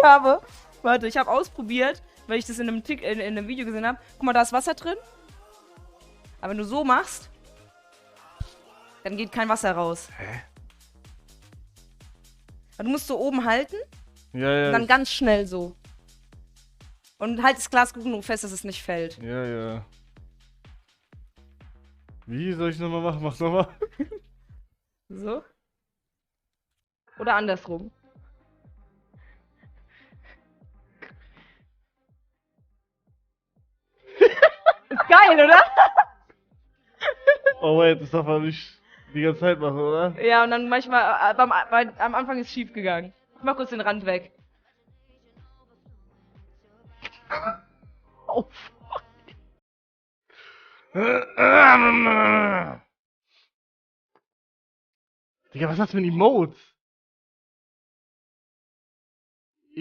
Warte, ich habe ausprobiert, weil ich das in einem Video gesehen habe. Guck mal, da ist Wasser drin. Aber wenn du so machst, dann geht kein Wasser raus. Hä? Du musst so oben halten Ja, ja. und dann ganz schnell so. Und halt das Glas gut genug fest, dass es nicht fällt. Ja, ja. Wie soll ich nochmal machen? Mach's nochmal. So. Oder andersrum. Ist geil, oder? Oh wait, das darf man nicht die ganze Zeit machen, oder? Ja, und dann manchmal, am Anfang ist es schief gegangen. Ich mach kurz den Rand weg. Oh, fuck. Digga, was ist das für ein Emotes?